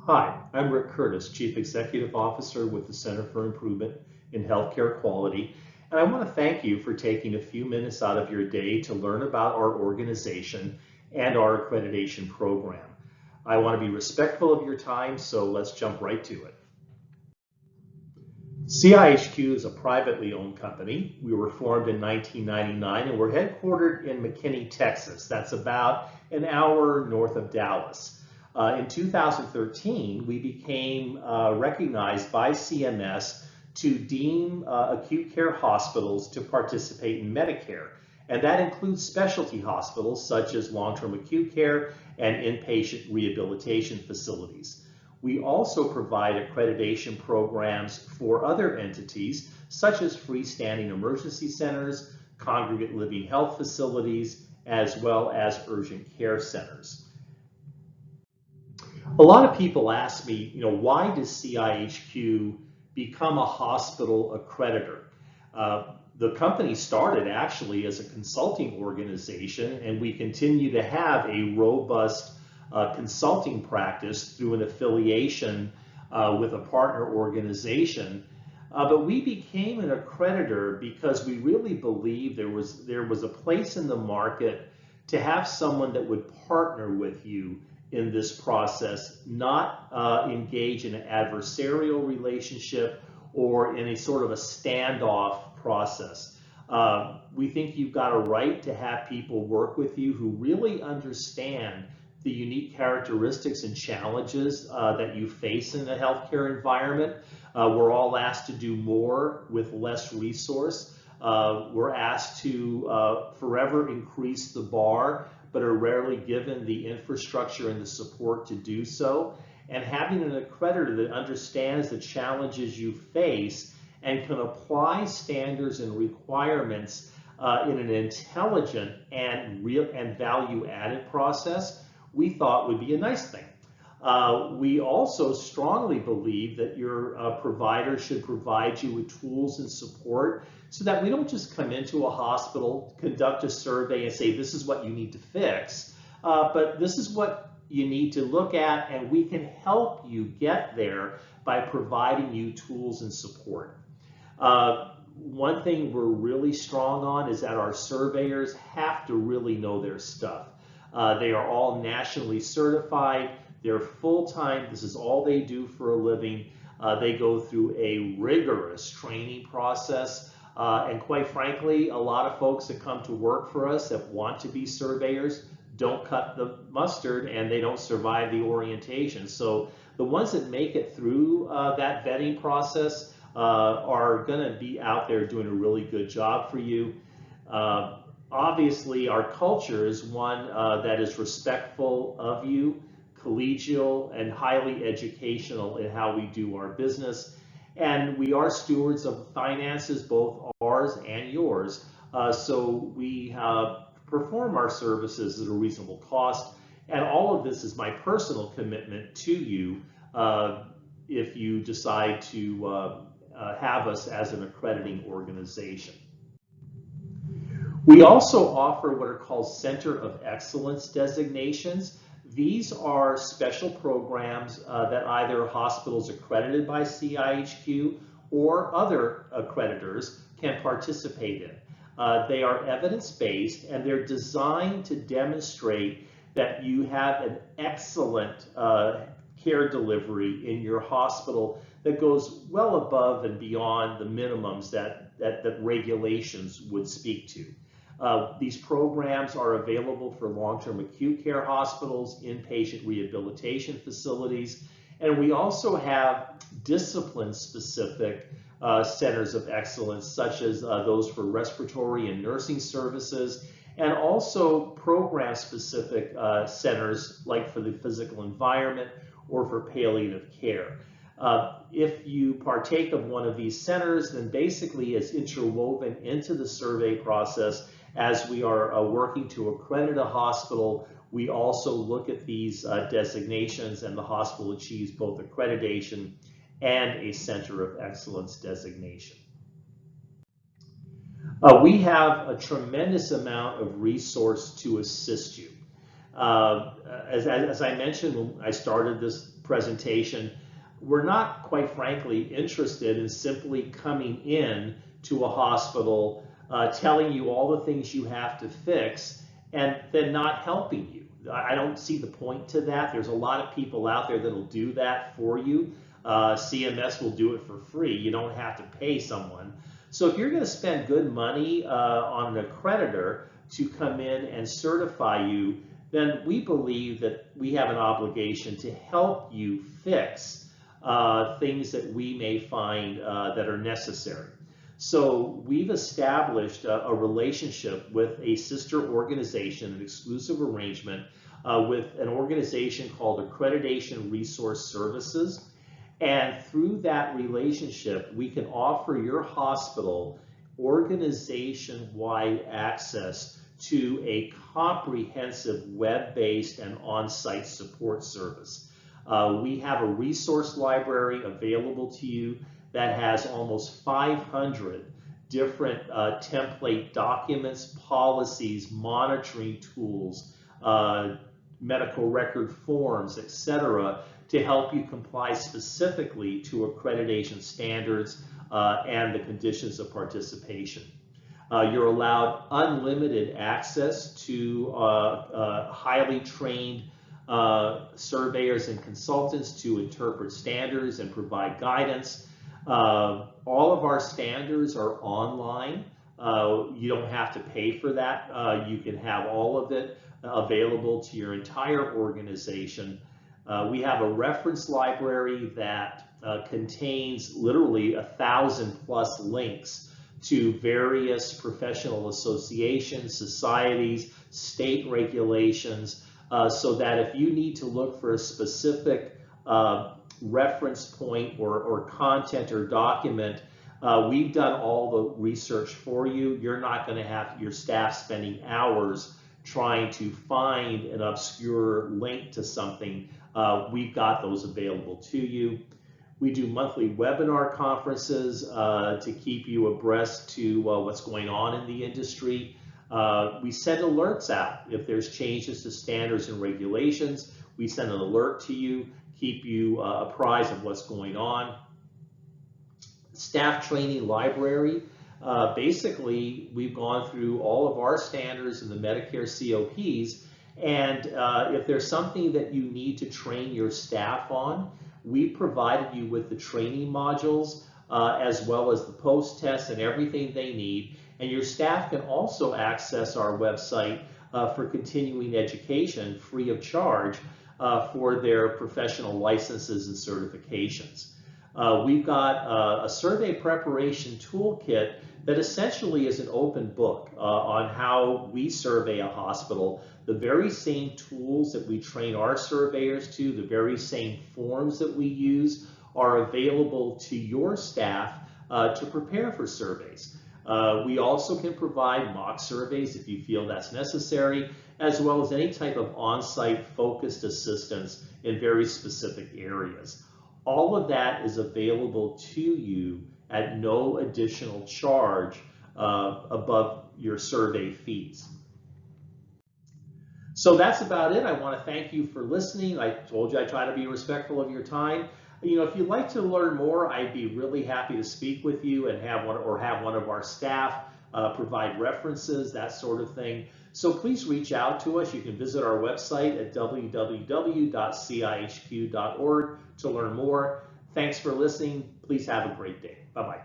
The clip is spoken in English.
Hi, I'm Rick Curtis, Chief Executive Officer with the Center for Improvement in Healthcare Quality, and I want to thank you for taking a few minutes out of your day to learn about our organization and our accreditation program. I want to be respectful of your time, so let's jump right to it. CIHQ is a privately owned company. We were formed in 1999 and we're headquartered in McKinney, Texas. That's about an hour north of Dallas. In 2013, we became recognized by CMS to deem acute care hospitals to participate in Medicare. And that includes specialty hospitals such as long-term acute care and inpatient rehabilitation facilities. We also provide accreditation programs for other entities, such as freestanding emergency centers, congregate living health facilities, as well as urgent care centers. A lot of people ask me, why does CIHQ become a hospital accreditor? The company started actually as a consulting organization, and we continue to have a robust consulting practice through an affiliation with a partner organization. But we became an accreditor because we really believe there was a place in the market to have someone that would partner with you in this process, not engage in an adversarial relationship or in a sort of a standoff process. We think you've got a right to have people work with you who really understand the unique characteristics and challenges that you face in the healthcare environment. We're all asked to do more with less resource. We're asked to forever increase the bar, but are rarely given the infrastructure and the support to do so. And having an accreditor that understands the challenges you face and can apply standards and requirements in an intelligent and value-added process, we thought would be a nice thing. We also strongly believe that your provider should provide you with tools and support so that we don't just come into a hospital, conduct a survey, and say, this is what you need to fix, but this is what you need to look at, and we can help you get there by providing you tools and support. One thing we're really strong on is that our surveyors have to really know their stuff. They are all nationally certified. They're full-time. This is all they do for a living. They go through a rigorous training process. And quite frankly, a lot of folks that come to work for us that want to be surveyors don't cut the mustard and they don't survive the orientation. So the ones that make it through that vetting process are going to be out there doing a really good job for you. Obviously, our culture is one that is respectful of you, collegial, and highly educational in how we do our business. And we are stewards of finances, both ours and yours. So we perform our services at a reasonable cost. And all of this is my personal commitment to you if you decide to have us as an accrediting organization. We also offer what are called Center of Excellence designations. These are special programs that either hospitals accredited by CIHQ or other accreditors can participate in. They are evidence-based and they're designed to demonstrate that you have an excellent care delivery in your hospital that goes well above and beyond the minimums that regulations would speak to. These programs are available for long-term acute care hospitals, inpatient rehabilitation facilities, and we also have discipline-specific centers of excellence, such as those for respiratory and nursing services, and also program-specific centers like for the physical environment or for palliative care. If you partake of one of these centers, then basically it's interwoven into the survey process. As we are working to accredit a hospital, we also look at these designations, and the hospital achieves both accreditation and a Center of Excellence designation. We have a tremendous amount of resource to assist you. As I mentioned when I started this presentation, we're not, quite frankly, interested in simply coming in to a hospital, telling you all the things you have to fix, and then not helping you. I don't see the point to that. There's a lot of people out there that'll do that for you. CMS will do it for free. You don't have to pay someone. So if you're going to spend good money on an accreditor to come in and certify you, then we believe that we have an obligation to help you fix things that we may find that are necessary. So we've established a relationship with a sister organization, an exclusive arrangement with an organization called Accreditation Resource Services. And through that relationship, we can offer your hospital organization-wide access to a comprehensive web-based and on-site support service. We have a resource library available to you that has almost 500 different template documents, policies, monitoring tools, medical record forms, etc., to help you comply specifically to accreditation standards and the conditions of participation. You're allowed unlimited access to highly trained surveyors and consultants to interpret standards and provide guidance. All of our standards are online. You don't have to pay for that. You can have all of it available to your entire organization. We have a reference library that contains literally 1,000+ links to various professional associations, societies, state regulations, so that if you need to look for a specific reference point or content or document, we've done all the research for you. You're not going to have your staff spending hours trying to find an obscure link to something. We've got those available to you. We do monthly webinar conferences to keep you abreast to what's going on in the industry. We send alerts out if there's changes to standards and regulations. We send an alert to you, keep you apprised of what's going on. Staff training library. Basically, we've gone through all of our standards and the Medicare COPs, and if there's something that you need to train your staff on, we provided you with the training modules as well as the post-tests and everything they need. And your staff can also access our website for continuing education free of charge for their professional licenses and certifications. We've got a survey preparation toolkit that essentially is an open book on how we survey a hospital. The very same tools that we train our surveyors to, the very same forms that we use are available to your staff to prepare for surveys. We also can provide mock surveys if you feel that's necessary, as well as any type of on-site focused assistance in very specific areas. All of that is available to you at no additional charge above your survey fees. So that's about it. I want to thank you for listening. I told you I try to be respectful of your time. You know, if you'd like to learn more, I'd be really happy to speak with you and have one of our staff provide references, that sort of thing. So please reach out to us. You can visit our website at www.cihq.org to learn more. Thanks for listening. Please have a great day. Bye-bye.